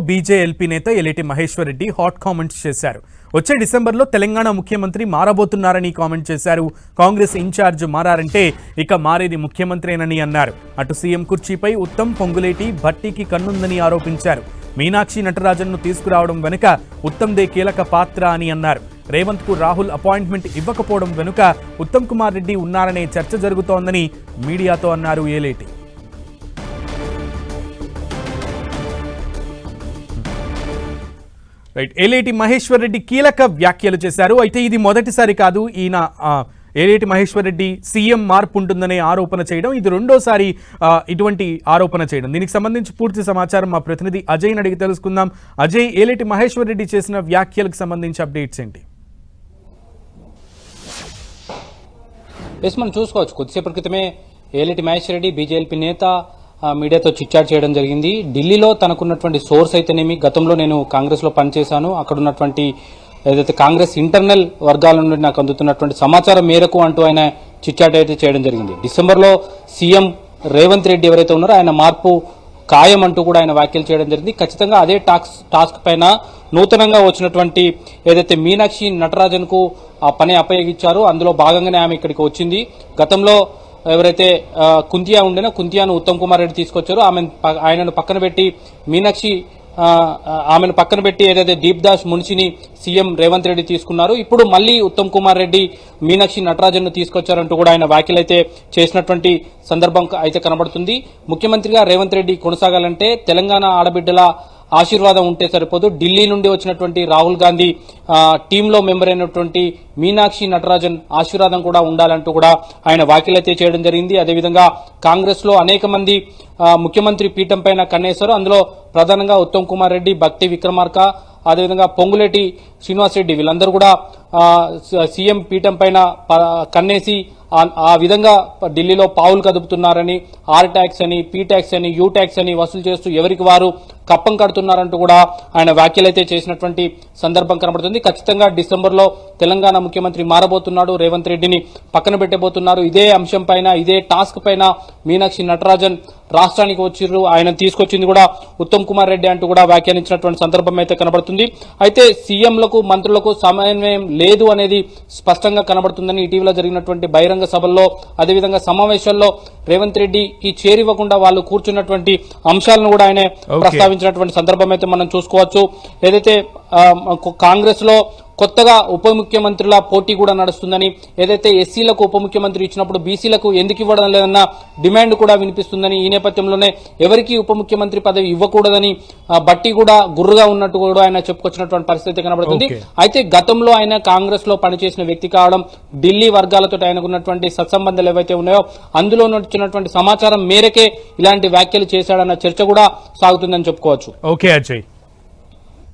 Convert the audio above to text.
BJLP నేత ఎలిటి Maheshwar Reddy hot comments చేశారు. వచ్చే డిసెంబర్లో తెలంగాణ ముఖ్యమంత్రి మారబోతున్నారని కామెంట్ చేశారు. కాంగ్రెస్ ఇన్ఛార్జ్ మారారంటే ఇక మారేది ముఖ్యమంత్రేనని అన్నారు. అటు సీఎం కుర్చీపై ఉత్తమ్, పొంగులేటి, భట్టికి కన్నుందని ఆరోపించారు. మీనాక్షి నటరాజన్ను తీసుకురావడం వెనుక ఉత్తమ్దే కీలక పాత్ర అని అన్నారు. రేవంత్ కు రాహుల్ అపాయింట్మెంట్ ఇవ్వకపోవడం వెనుక ఉత్తమ్ కుమార్ రెడ్డి ఉన్నారనే చర్చ జరుగుతోందని మీడియాతో అన్నారు ఏలేటి. రైట్, ఏలేటి మహేశ్వర్ రెడ్డి కీలక వ్యాఖ్యలు చేశారు. అయితే ఇది మొదటిసారి కాదు ఈయన ఏలేటి మహేశ్వర్ రెడ్డి సీఎం మార్పు ఉంటుందనే ఆరోపణ చేయడం, ఇది రెండోసారి ఇటువంటి ఆరోపణ చేయడం. దీనికి సంబంధించి పూర్తి సమాచారం మా ప్రతినిధి అజయ్ని అడిగి తెలుసుకుందాం. అజయ్, ఏలేటి మహేశ్వర్ రెడ్డి చేసిన వ్యాఖ్యలకు సంబంధించి అప్డేట్స్ ఏంటి? మనం చూసుకోవచ్చు, కొద్దిసేపటి క్రితమే ఏలేటి మహేశ్వర్ రెడ్డి బీజేపీ నేత మీడియాతో చిట్చాట్ చేయడం జరిగింది. ఢిల్లీలో తనకున్నటువంటి సోర్స్ అయితేనేమి, గతంలో నేను కాంగ్రెస్ లో పనిచేశాను, అక్కడ ఉన్నటువంటి ఏదైతే కాంగ్రెస్ ఇంటర్నల్ వర్గాల నుండి నాకు అందుతున్నటువంటి సమాచారం మేరకు అంటూ ఆయన చిట్చాట్ అయితే చేయడం జరిగింది. డిసెంబర్లో సీఎం రేవంత్ రెడ్డి ఎవరైతే ఉన్నారో ఆయన మార్పు ఖాయం అంటూ కూడా ఆయన వ్యాఖ్యలు చేయడం జరిగింది. ఖచ్చితంగా అదే టాస్క్ పైన నూతనంగా వచ్చినటువంటి ఏదైతే మీనాక్షి నటరాజన్ కు ఆ పని అప్పగించారో అందులో భాగంగానే ఆమె ఇక్కడికి వచ్చింది. గతంలో ఎవరైతే కుంతియా ఉండేనో కుంతియాను ఉత్తమ్ కుమార్ రెడ్డి తీసుకొచ్చారో ఆయనను పక్కన పెట్టి మీనాక్షి ఆమెను పక్కన పెట్టి ఏదైతే దీప్దాస్ మున్షిని సీఎం రేవంత్ రెడ్డి తీసుకున్నారు. ఇప్పుడు మళ్లీ ఉత్తమ్ కుమార్ రెడ్డి మీనాక్షి నటరాజన్ ను తీసుకొచ్చారంటూ కూడా ఆయన వ్యాఖ్యలైతే చేసినటువంటి సందర్భం అయితే కనబడుతుంది. ముఖ్యమంత్రిగా రేవంత్ రెడ్డి కొనసాగాలంటే తెలంగాణ ఆడబిడ్డల ఆశీర్వాదం ఉంటే సరిపోదు, ఢిల్లీ నుండి వచ్చినటువంటి రాహుల్ గాంధీ టీంలో మెంబర్ అయినటువంటి మీనాక్షి నటరాజన్ ఆశీర్వాదం కూడా ఉండాలంటూ కూడా ఆయన వ్యాఖ్యలైతే చేయడం జరిగింది. అదేవిధంగా కాంగ్రెస్ లో అనేక మంది ముఖ్యమంత్రి పీఠం పైన కన్నేశారు. అందులో ప్రధానంగా ఉత్తమ్ కుమార్ రెడ్డి, భక్తి విక్రమార్క, అదేవిధంగా పొంగులేటి శ్రీనివాస్ రెడ్డి వీళ్ళందరూ కూడా సీఎం పీఠం పైన కన్నేసి ఆ విధంగా ఢిల్లీలో పావులు కదుపుతున్నారని, ఆర్ ట్యాక్స్ అని, పీ ట్యాక్స్ అని, యూ ట్యాక్స్ అని వసూలు చేస్తూ ఎవరికి వారు కప్పం కడుతున్నారంటూ కూడా ఆయన వ్యాఖ్యలైతే చేసినటువంటి సందర్భం కనబడుతుంది. ఖచ్చితంగా డిసెంబర్లో తెలంగాణ ముఖ్యమంత్రి మారబోతున్నాడు, రేవంత్ రెడ్డిని పక్కన పెట్టబోతున్నారు. ఇదే అంశం పైన, ఇదే టాస్క్ పైన మీనాక్షి నటరాజన్ రాష్ట్రానికి వచ్చిర్రు, ఆయన తీసుకొచ్చింది కూడా ఉత్తమ్ కుమార్ రెడ్డి అంటూ కూడా వ్యాఖ్యానించినటువంటి సందర్భం అయితే కనబడుతుంది. అయితే సీఎంలకు, మంత్రులకు సమన్వయం లేదు అనేది స్పష్టంగా కనబడుతుందని ఇటీవల జరిగినటువంటి బహిరంగ సభల్లో, అదేవిధంగా సమావేశాల్లో రేవంత్ రెడ్డికి చేరివ్వకుండా వాళ్ళు కూర్చున్నటువంటి అంశాలను కూడా ఆయన ప్రస్తావించినటువంటి సందర్భం అయితే మనం చూసుకోవచ్చు. ఏదైతే కాంగ్రెస్ లో కొత్తగా ఉప ముఖ్యమంత్రుల పోటీ కూడా నడుస్తుందని, ఏదైతే ఎస్సీలకు ఉప ముఖ్యమంత్రి ఇచ్చినప్పుడు బీసీలకు ఎందుకు ఇవ్వడం లేదన్న డిమాండ్ కూడా వినిపిస్తుందని, ఈ నేపథ్యంలోనే ఎవరికి ఉప ముఖ్యమంత్రి పదవి ఇవ్వకూడదని బట్టి కూడా గుర్రుగా ఉన్నట్టు కూడా ఆయన చెప్పుకొచ్చినటువంటి పరిస్థితి కనబడుతుంది. అయితే గతంలో ఆయన కాంగ్రెస్ లో పనిచేసిన వ్యక్తి కావడం, ఢిల్లీ వర్గాలతో ఆయనకున్నటువంటి సత్సంబంధాలు ఏవైతే ఉన్నాయో అందులో వచ్చినటువంటి సమాచారం మేరకే ఇలాంటి వ్యాఖ్యలు చేశాడన్న చర్చ కూడా సాగుతుందని చెప్పుకోవచ్చు. ఓకే అజయ్.